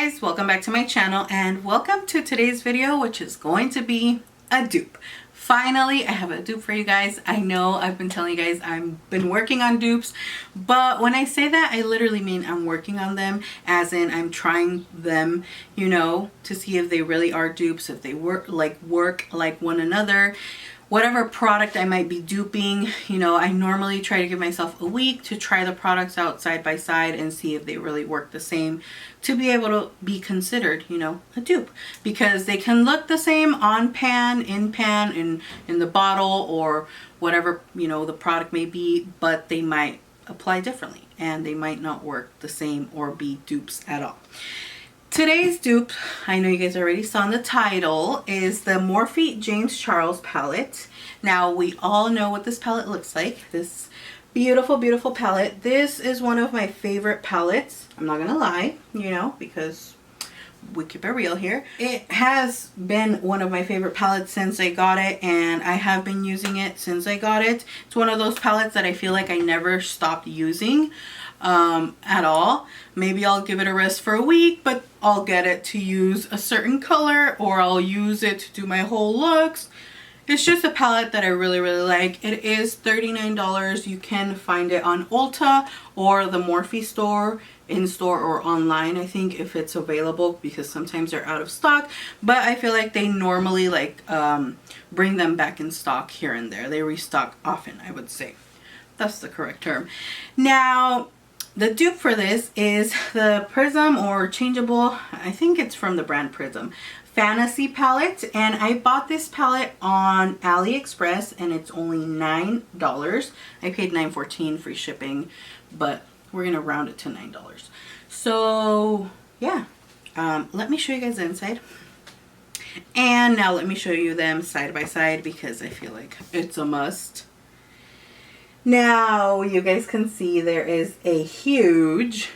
guys, welcome back to my channel and welcome to today's video, which is going to be a dupe. Finally, I have a dupe for you guys. I know I've been telling you guys I've been working on dupes, but when I say that, I literally mean I'm working on them, as in I'm trying them, you know, to see if they really are dupes, if they work like one another. Whatever product I might be duping, you know, I normally try to give myself a week to try the products out side by side and see if they really work the same to be able to be considered, you know, a dupe. Because they can look the same on pan, in the bottle, or whatever, you know, the product may be, but they might apply differently and they might not work the same or be dupes at all. Today's dupe, I know you guys already saw in the title, is the Morphe James Charles palette. Now, we all know what this palette looks like. This beautiful, beautiful palette. This is one of my favorite palettes. I'm not gonna lie, you know, because we keep it real here. It has been one of my favorite palettes since I got it, and I have been using it since I got it. It's one of those palettes that I feel like I never stopped using at all. Maybe I'll give it a rest for a week, but I'll get it to use a certain color, or I'll use it to do my whole looks. It's just a palette that I really, really like. It is $39. You can find it on Ulta or the Morphe store, in store or online, I think, if it's available, because sometimes they're out of stock. But I feel like they normally like bring them back in stock here and there. They restock often, I would say. That's the correct term. Now, the dupe for this is the Prism or Changeable, I think it's from the brand Prism, Fantasy palette. And I bought this palette on Aliexpress and it's only $9. I paid $9.14 free shipping, but we're gonna round it to $9. So yeah, let me show you guys the inside. And now let me show you them side by side, because I feel like it's a must. Now you guys can see there is a huge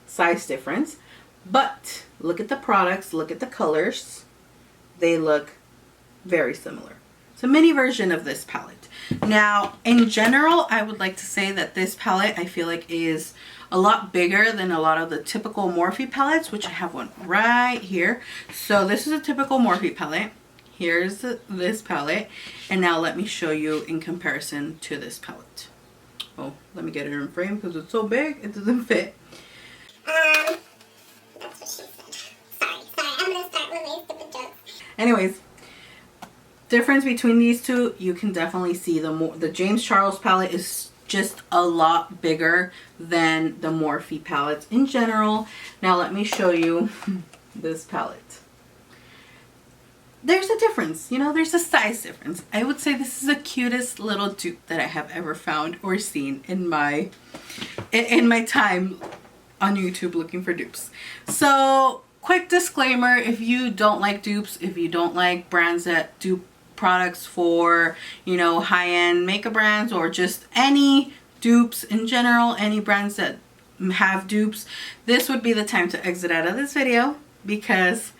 size difference, but look at the products, look at the colors. They look very similar. It's a mini version of this palette. Now, in general, I would like to say that this palette, I feel like, is a lot bigger than a lot of the typical Morphe palettes, which I have one right here. So this is a typical Morphe palette. Here's this palette, and now let me show you in comparison to this palette. Oh, let me get it in frame because it's so big it doesn't fit. That's what she said. Sorry, I'm gonna start with my stupid jokes. Anyways, difference between these two, you can definitely see the James Charles palette is just a lot bigger than the Morphe palettes in general. Now let me show you this palette. There's a difference, you know, there's a size difference. I would say this is the cutest little dupe that I have ever found or seen in my time on YouTube looking for dupes. So, quick disclaimer, if you don't like dupes, if you don't like brands that dupe products for, you know, high-end makeup brands, or just any dupes in general, any brands that have dupes, this would be the time to exit out of this video, because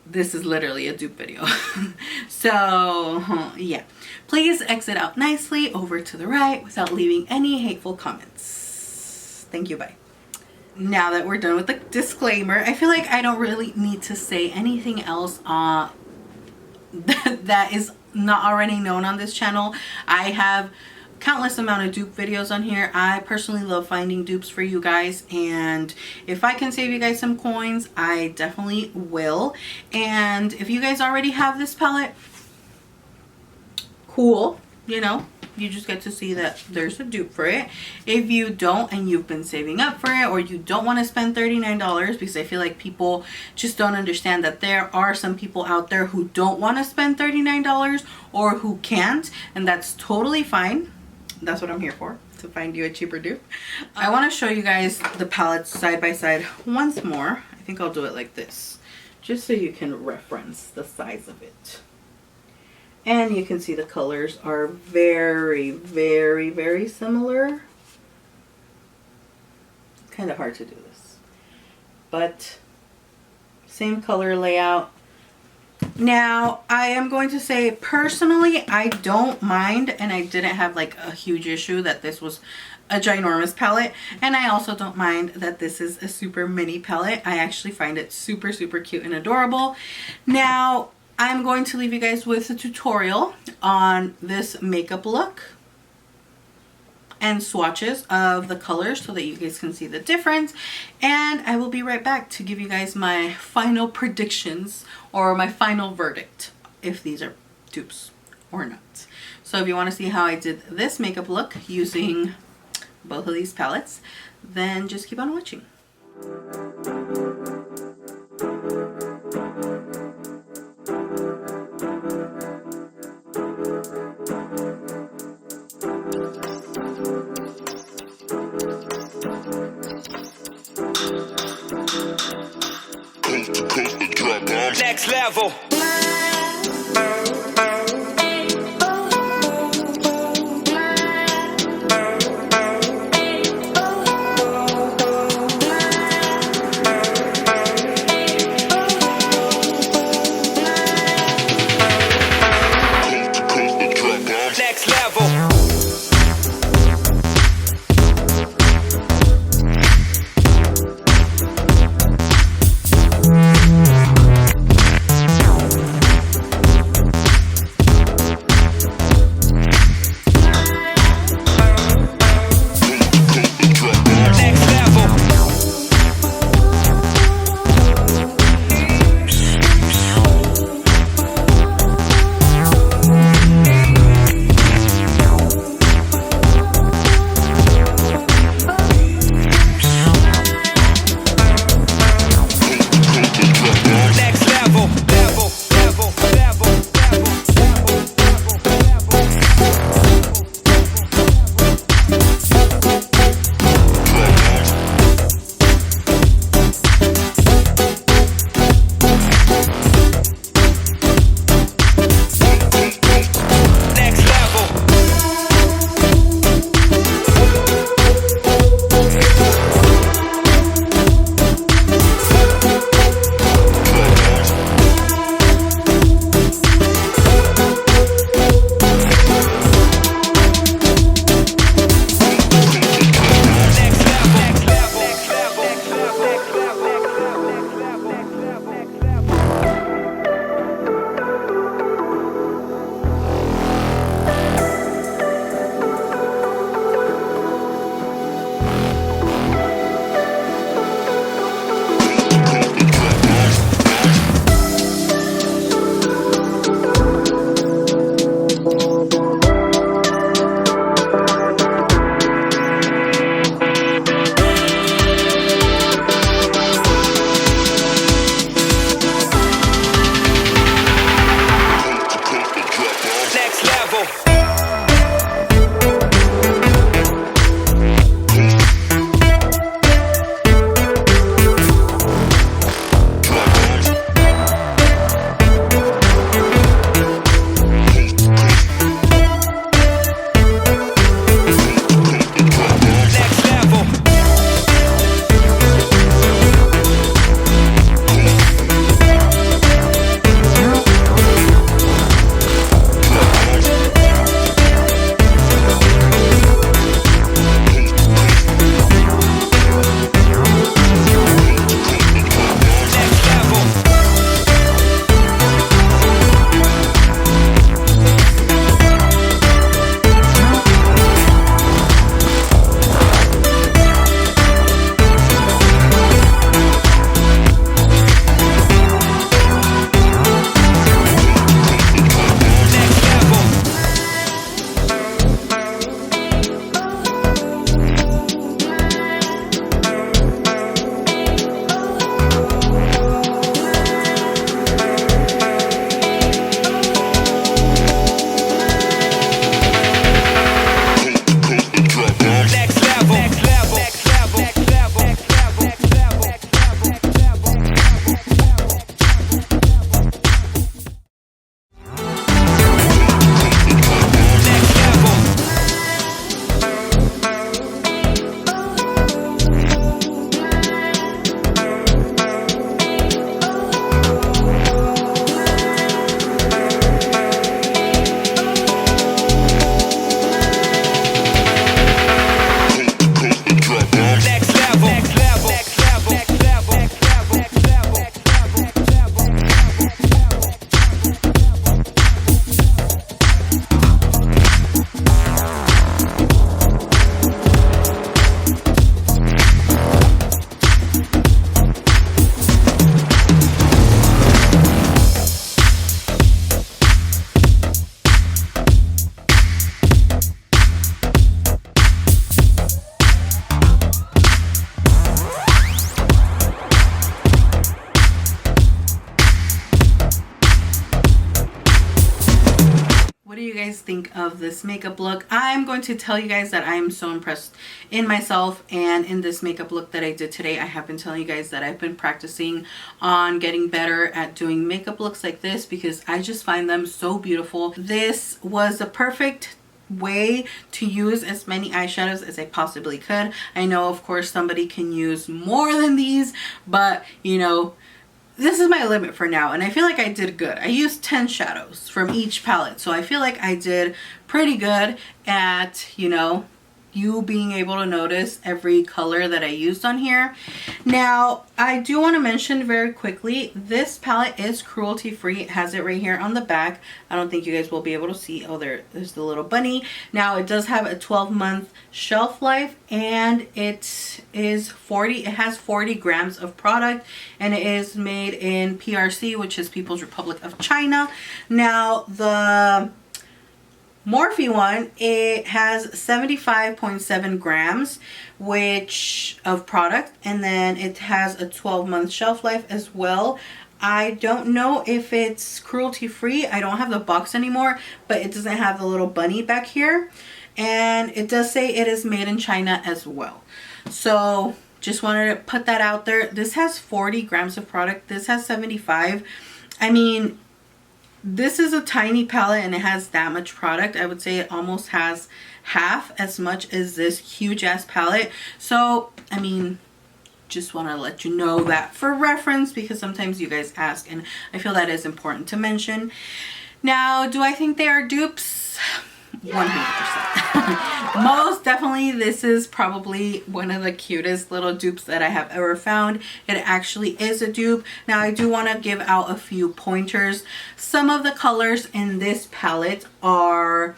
this is literally a dupe video. So yeah, please exit out nicely over to the right without leaving any hateful comments. Thank you, bye. Now that we're done with the disclaimer, I feel like I don't really need to say anything else that is not already known on this channel. I have countless amount of dupe videos on here. I personally love finding dupes for you guys, and if I can save you guys some coins, I definitely will. And if you guys already have this palette, cool, you know, you just get to see that there's a dupe for it. If you don't, and you've been saving up for it, or you don't want to spend $39, because I feel like people just don't understand that there are some people out there who don't want to spend $39 or who can't, and that's totally fine. That's what I'm here for, to find you a cheaper dupe. I want to show you guys the palettes side by side once more. I think I'll do it like this, just so you can reference the size of it. And you can see the colors are very, very, very similar. It's kind of hard to do this, but same color layout, Now, I am going to say personally, I don't mind, and I didn't have like a huge issue that this was a ginormous palette, and I also don't mind that this is a super mini palette. I actually find it super, super cute and adorable. Now, I'm going to leave you guys with a tutorial on this makeup look and swatches of the colors so that you guys can see the difference, and I will be right back to give you guys my final predictions or my final verdict if these are dupes or not. So if you want to see how I did this makeup look using both of these palettes, then just keep on watching. Next level. Next level. What do you guys think of this makeup look? I'm going to tell you guys that I am so impressed in myself and in this makeup look that I did today. I have been telling you guys that I've been practicing on getting better at doing makeup looks like this because I just find them so beautiful. This was the perfect way to use as many eyeshadows as I possibly could. I know, of course, somebody can use more than these, but you know, this is my limit for now, and I feel like I did good. I used 10 shadows from each palette, so I feel like I did pretty good at, you know, you being able to notice every color that I used on here. Now, I do want to mention very quickly, this palette is cruelty free. It has it right here on the back. I don't think you guys will be able to see. Oh, there's the little bunny. Now, it does have a 12-month shelf life, and it has 40 grams of product, and it is made in PRC, which is People's Republic of China. Now, the Morphe one, it has 75.7 grams of product, and then it has a 12-month shelf life as well. I don't know if it's cruelty free. I don't have the box anymore, but it doesn't have the little bunny back here, and it does say it is made in China as well. So just wanted to put that out there. This has 40 grams of product. This has 75. I mean, this is a tiny palette and it has that much product. I would say it almost has half as much as this huge ass palette. So, I mean, just want to let you know that for reference, because sometimes you guys ask and I feel that is important to mention. Now, do I think they are dupes? 100%. Most definitely, this is probably one of the cutest little dupes that I have ever found. It actually is a dupe. Now, I do want to give out a few pointers. Some of the colors in this palette are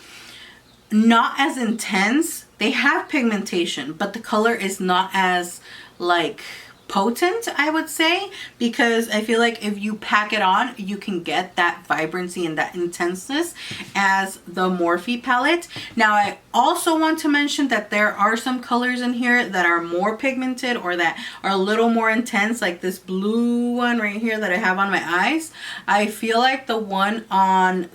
not as intense. They have pigmentation, but the color is not as like potent, I would say, because I feel like if you pack it on, you can get that vibrancy and that intenseness as the Morphe palette. Now, I also want to mention that there are some colors in here that are more pigmented or that are a little more intense, like this blue one right here that I have on my eyes. I feel like the one on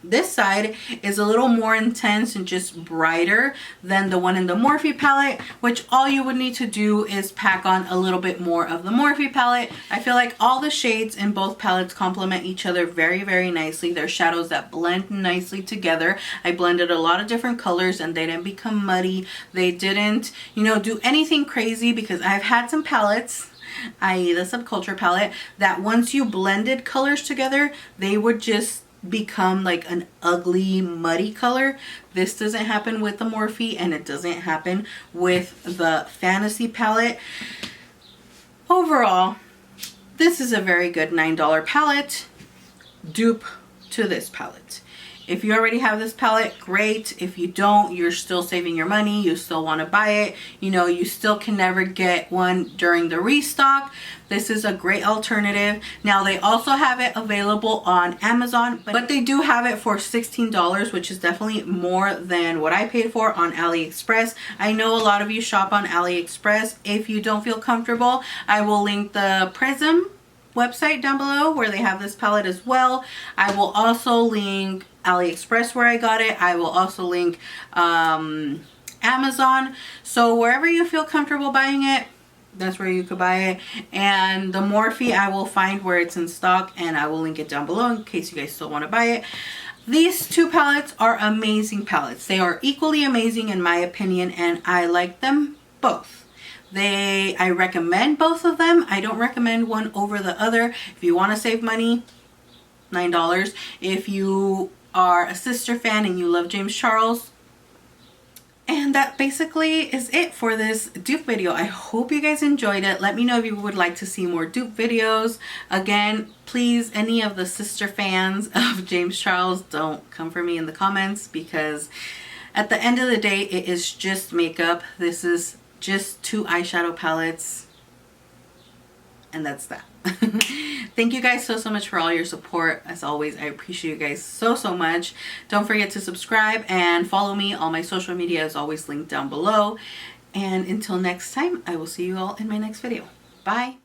this side is a little more intense and just brighter than the one in the Morphe palette, which all you would need to do is pack on a little bit more of the Morphe palette. I feel like all the shades in both palettes complement each other very, very nicely. They're shadows that blend nicely together. I blended a lot of different colors and they didn't become muddy. They didn't, you know, do anything crazy, because I've had some palettes, i.e. the Subculture palette, that once you blended colors together, they would just become like an ugly muddy color. This doesn't happen with the Morphe, and it doesn't happen with the Fantasy palette. Overall, this is a very good $9 palette dupe to this palette. If you already have this palette, great. If you don't, you're still saving your money. You still want to buy it. You know, you still can never get one during the restock. This is a great alternative. Now, they also have it available on Amazon, but they do have it for $16, which is definitely more than what I paid for on Aliexpress. I know a lot of you shop on Aliexpress. If you don't feel comfortable, I will link the Prism website down below where they have this palette as well. I will also link Aliexpress where I got it. I will also link Amazon. So wherever you feel comfortable buying it, that's where you could buy it. And the Morphe, I will find where it's in stock and I will link it down below in case you guys still want to buy it. These two palettes are amazing palettes. They are equally amazing in my opinion, and I like them both. I recommend both of them. I don't recommend one over the other. If you want to save money, $9. If you are a sister fan and you love James Charles. And that basically is it for this dupe video. I hope you guys enjoyed it. Let me know if you would like to see more dupe videos. Again, please, any of the sister fans of James Charles, don't come for me in the comments, because at the end of the day, it is just makeup. This is just 2 eyeshadow palettes, and that's that. Thank you guys so much for all your support. As always, I appreciate you guys so much. Don't forget to subscribe and follow me. All my social media is always linked down below. And until next time, I will see you all in my next video. Bye.